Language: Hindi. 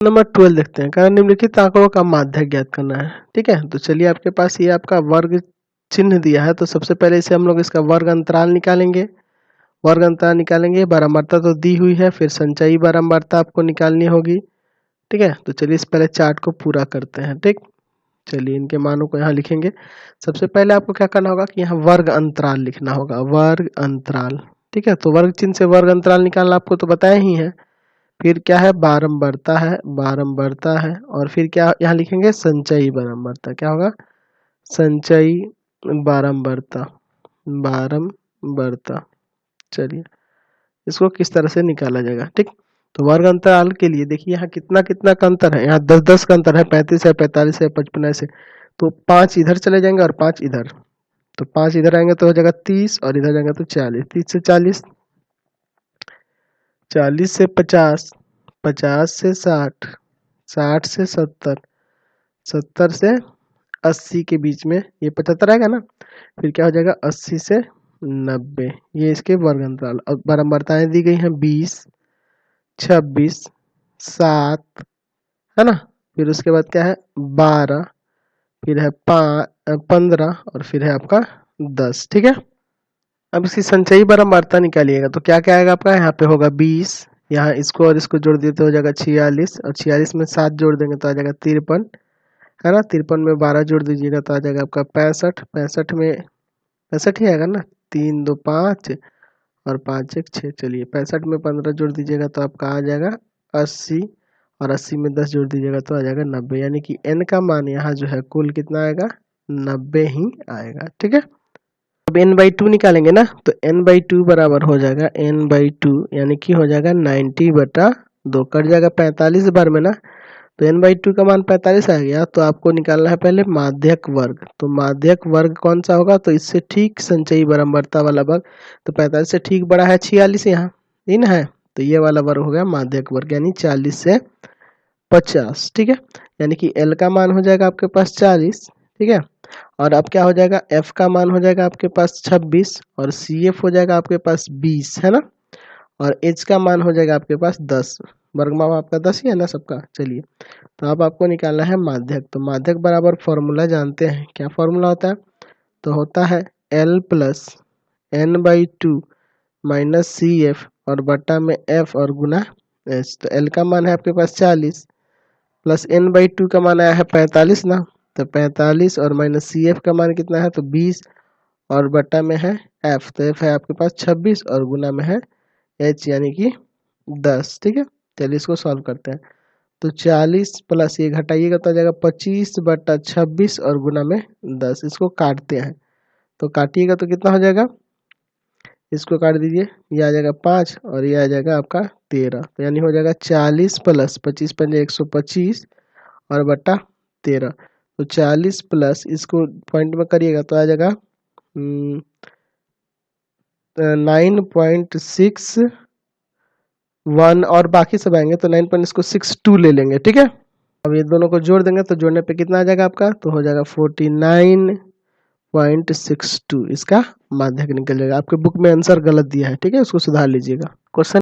नंबर 12 देखते हैं। कारण निम्नलिखित आंकड़ों का माध्यक ज्ञात करना है। ठीक है, तो चलिए आपके पास ये आपका वर्ग चिन्ह दिया है, तो सबसे पहले इसे हम लोग इसका वर्ग अंतराल निकालेंगे। वर्ग अंतराल निकालेंगे, बारंबारता तो दी हुई है, फिर संचयी बारंबारता आपको निकालनी होगी। ठीक है, तो चलिए इस पहले चार्ट को पूरा करते हैं। ठीक, चलिए इनके मानों को यहाँ लिखेंगे। सबसे पहले आपको क्या करना होगा कि यहाँ वर्ग अंतराल लिखना होगा, वर्ग अंतराल। ठीक है, तो वर्ग चिन्ह से वर्ग अंतराल निकालना आपको तो बताया ही है। फिर क्या है, बारंबारता है, बारंबारता है, और फिर क्या यहाँ लिखेंगे, संचयी बारंबारता। क्या होगा, संचयी बारंबारता, बारंबारता। चलिए इसको किस तरह से निकाला जाएगा। ठीक, तो वर्ग अंतराल के लिए देखिए यहाँ कितना कितना का अंतर है, यहाँ 10-10 का अंतर है, 35 है, 45 है, 55 है, तो 5 इधर चले जाएंगे और 5 इधर, तो 5 इधर आएंगे तो हो जाएगा 30 और इधर जाएंगे तो 40, 30 से 40, 40 से 50, 50 से 60, 60 से 70, 70 से 80 के बीच में ये 75 आएगा ना। फिर क्या हो जाएगा, 80 से 90, ये इसके वर्ग अंतराल। अब बारंबारताएं दी गई हैं 20, 26, 7, है ना। फिर उसके बाद क्या है, 12, फिर है 15 और फिर है आपका 10। ठीक है, अब इसकी संचयी बारंबारता निकालिएगा तो क्या क्या आएगा आपका, यहाँ पे होगा 20, यहाँ इसको और इसको जोड़ दिए तो हो जाएगा 46, और 46 में 7 जोड़ देंगे तो आ जाएगा 53, है ना। 53 में 12 जोड़ दीजिएगा तो आ जाएगा आपका 65, 65 में 65 ही आएगा ना, 3 2 5 और 5 1 6। चलिए 65 में 15 जोड़ दीजिएगा तो आपका आ जाएगा 80, और 80 में 10 जोड़ दीजिएगा तो आ जाएगा 90, यानी कि n का मान यहाँ जो है कुल कितना आएगा, 90 ही आएगा। ठीक है, अब n/2 निकालेंगे ना, तो n/2 बराबर हो जाएगा n/2, यानी कि हो जाएगा 90/2, कट जाएगा 45 बार में ना, तो n/2 का मान 45 आ गया। तो आपको निकालना है पहले माध्यक वर्ग, तो माध्यक वर्ग कौन सा होगा, तो इससे ठीक संचयी बारंबारता वाला वर्ग, तो 45 से ठीक बड़ा है 46, यहाँ इन है, तो ये वाला वर्ग हो गया माध्यक वर्ग, यानी 40 से 50। ठीक है, यानी कि L का मान हो जाएगा आपके पास 40। ठीक है, और अब क्या हो जाएगा, F का मान हो जाएगा आपके पास 26, और CF हो जाएगा आपके पास 20, है ना, और H का मान हो जाएगा आपके पास 10। वर्गमाप आपका 10 ही है ना सबका। चलिए, तो अब आपको निकालना है माध्यक, तो माध्यक बराबर फॉर्मूला जानते हैं, क्या फॉर्मूला होता है, तो होता है L plus n/2 minus CF और बटा में F और गुना H। तो L का मान है आपके पास 40, प्लस n/2 का मान आया है 45 ना, तो 45 और माइनस CF का मान कितना है, तो 20, और बटा में है F, तो F है आपके पास 26 और गुना में है H यानी कि 10। ठीक है, चलिए इसको सॉल्व करते हैं, तो 40 प्लस ये घटाइएगा तो आ जाएगा 25/26 और गुना में 10। इसको काटते हैं, तो काटिएगा तो कितना हो जाएगा, इसको काट दीजिए, ये आ जाएगा 5 और ये आ जाएगा आपका 13, तो यानी हो जाएगा 40 प्लस 25 पंजे 125 और बटा 13, तो 40 प्लस इसको पॉइंट में करिएगा तो आ जाएगा 9.61 और बाकी सब आएंगे तो 9.62 ले लेंगे। ठीक है, अब ये दोनों को जोड़ देंगे तो जोड़ने पे कितना आ जाएगा आपका, तो हो जाएगा 49.62, इसका माध्यक निकल जाएगा। आपके बुक में आंसर गलत दिया है, ठीक है, उसको सुधार लीजिएगा। क्वेश्चन